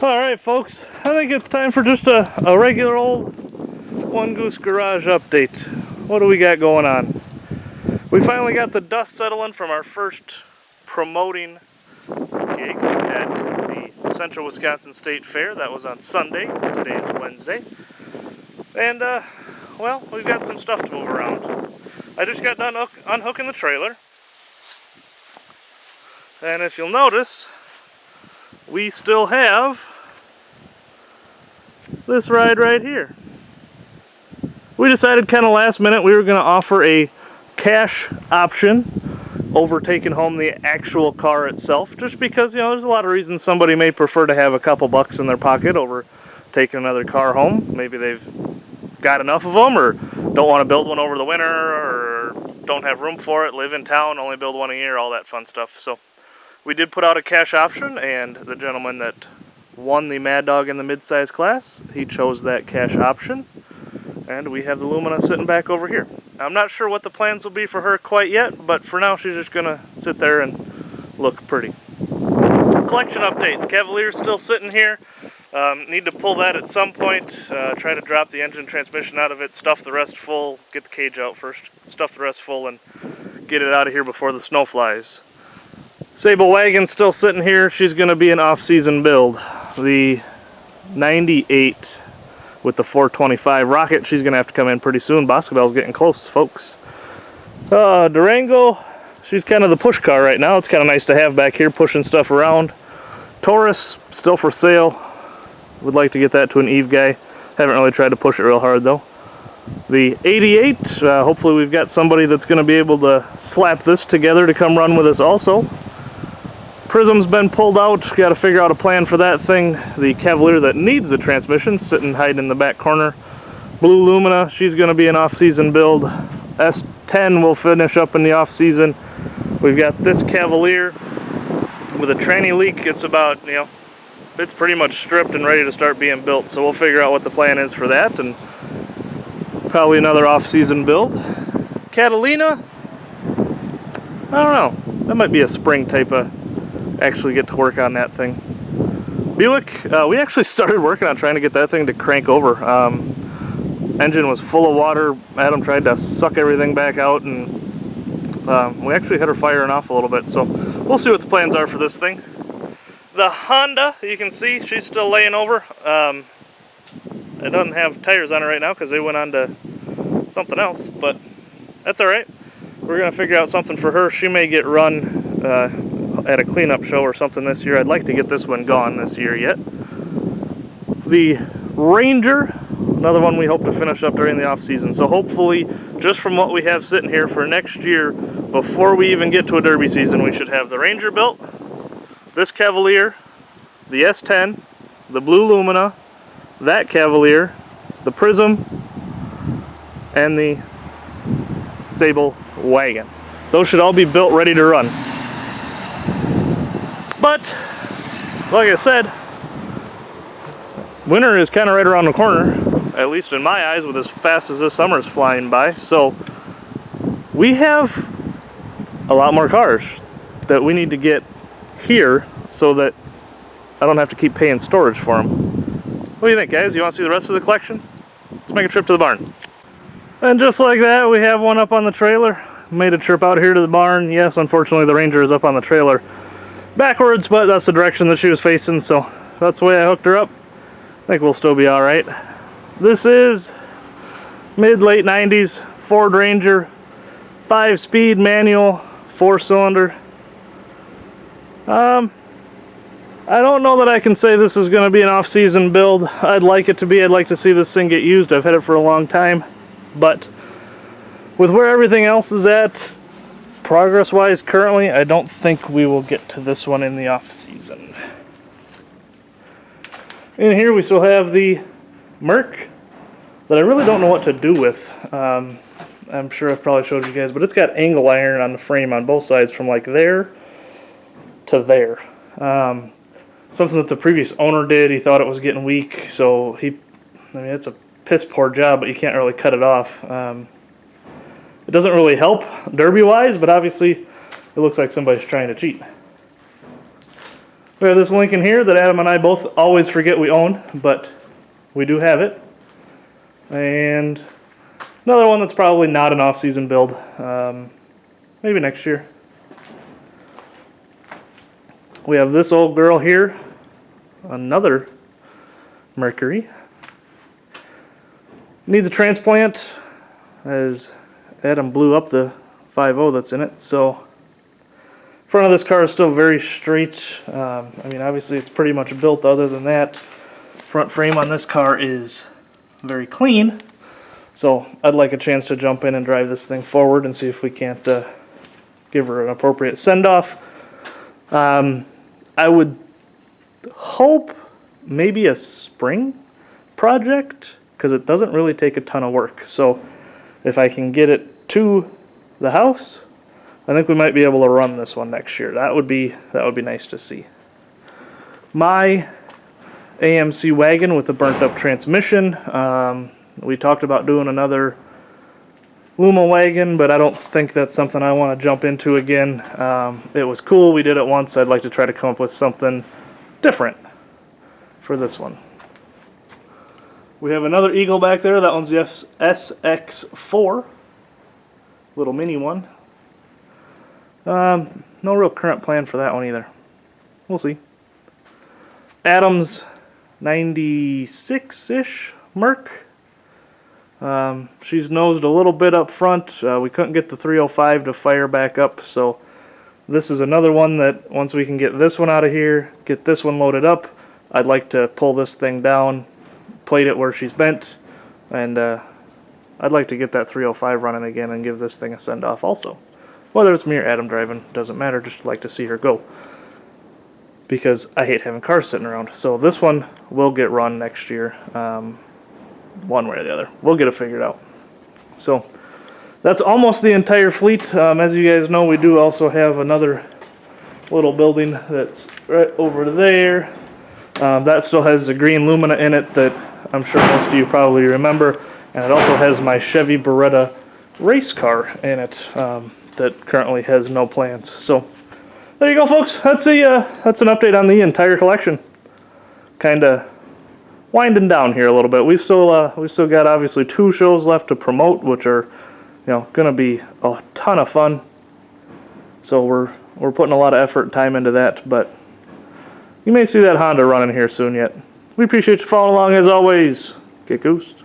Alright folks, I think it's time for just a regular old One Goose Garage update. What do we got going on? We finally got the dust settling from our first promoting gig at the Central Wisconsin State Fair. That was on Sunday. Today is Wednesday. And, well, we've got some stuff to move around. I just got done unhooking the trailer. And if you'll notice, we still have this ride right here. We decided kind of last minute we were going to offer a cash option over taking home the actual car itself, just because, you know, there's a lot of reasons somebody may prefer to have a couple bucks in their pocket over taking another car home. Maybe they've got enough of them, or don't want to build one over the winter, or don't have room for it, live in town, only build one a year, all that fun stuff. So we did put out a cash option, and the gentleman that won the Mad Dog in the mid-size class, he chose that cash option, and we have the Lumina sitting back over here. I'm not sure what the plans will be for her quite yet, but for now she's just gonna sit there and look pretty. Collection update. Cavalier's still sitting here. Need to pull that at some point, try to drop the engine transmission out of it, stuff the rest full, get the cage out first, stuff the rest full, and get it out of here before the snow flies. Sable Wagon's still sitting here. She's going to be an off-season build. The 98 with the 425 Rocket, she's going to have to come in pretty soon. Boscobel's getting close, folks. Durango, she's kind of the push car right now. It's kind of nice to have back here pushing stuff around. Taurus, still for sale. Would like to get that to an Eve guy. Haven't really tried to push it real hard though. The 88, hopefully we've got somebody that's going to be able to slap this together to come run with us also. Prism's been pulled out, got to figure out a plan for that thing. The Cavalier that needs the transmission, sitting hiding in the back corner. Blue Lumina, she's going to be an off-season build. S10 will finish up in the off-season. We've got this Cavalier with a tranny leak. It's about, you know, it's pretty much stripped and ready to start being built. So we'll figure out what the plan is for that, and probably another off-season build. Catalina, I don't know. That might be a spring type of actually get to work on that thing. Buick, we actually started working on trying to get that thing to crank over. Engine was full of water. Adam tried to suck everything back out, and we actually had her firing off a little bit. So we'll see what the plans are for this thing. The Honda, you can see she's still laying over. It doesn't have tires on it right now because they went on to something else, but that's all right. We're gonna figure out something for her. She may get run at a cleanup show or something this year. I'd like to get this one gone this year yet. The Ranger, another one we hope to finish up during the off season. So hopefully, just from what we have sitting here for next year, before we even get to a derby season, we should have the Ranger built, this Cavalier, the S10, the Blue Lumina, that Cavalier, the Prism, and the Sable Wagon. Those should all be built ready to run. But, like I said, winter is kind of right around the corner, at least in my eyes, with as fast as this summer is flying by. So we have a lot more cars that we need to get here so that I don't have to keep paying storage for them. What do you think, guys? You want to see the rest of the collection? Let's make a trip to the barn. And just like that, we have one up on the trailer. Made a trip out here to the barn. Yes, unfortunately the Ranger is up on the trailer backwards, but that's the direction that she was facing, so that's the way I hooked her up. I think we'll still be all right. This is mid-late 90s Ford Ranger, 5-speed manual, 4-cylinder. I don't know that I can say this is going to be an off-season build. I'd like it to be. I'd like to see this thing get used. I've had it for a long time, but with where everything else is at, progress-wise currently, I don't think we will get to this one in the off-season. In here we still have the Merc that I really don't know what to do with. I'm sure I've probably showed you guys, but it's got angle iron on the frame on both sides from like there to there. Something that the previous owner did. He thought it was getting weak, so I mean, it's a piss poor job, but you can't really cut it off. It doesn't really help derby-wise, but obviously it looks like somebody's trying to cheat. We have this Lincoln here that Adam and I both always forget we own, but we do have it. And another one that's probably not an off-season build. Maybe next year. We have this old girl here. Another Mercury. Needs a transplant, as Adam blew up the 5.0 that's in it. So front of this car is still very straight. I mean, obviously it's pretty much built. Other than that, front frame on this car is very clean. So I'd like a chance to jump in and drive this thing forward and see if we can't give her an appropriate send-off. I would hope maybe a spring project, because it doesn't really take a ton of work. So if I can get it to the house, I think we might be able to run this one next year. That would be nice to see. My AMC wagon with the burnt up transmission. We talked about doing another Luma wagon, but I don't think that's something I want to jump into again. It was cool. We did it once. I'd like to try to come up with something different for this one. We have another Eagle back there. That one's the SX4. Little mini one. No real current plan for that one either. We'll see. Adam's 96-ish Merc. She's nosed a little bit up front. We couldn't get the 305 to fire back up, so this is another one that once we can get this one out of here, get this one loaded up, I'd like to pull this thing down, plate it where she's bent, and I'd like to get that 305 running again and give this thing a send-off also. Whether it's me or Adam driving, doesn't matter, just like to see her go. Because I hate having cars sitting around. So this one will get run next year, one way or the other. We'll get it figured out. So that's almost the entire fleet. As you guys know, we do also have another little building that's right over there. That still has the green Lumina in it that I'm sure most of you probably remember. And it also has my Chevy Beretta race car in it that currently has no plans. So there you go, folks. That's an update on the entire collection. Kind of winding down here a little bit. We've still got obviously 2 shows left to promote, which are, going to be a ton of fun. So we're putting a lot of effort and time into that. But you may see that Honda running here soon yet. We appreciate you following along as always. Get goosed.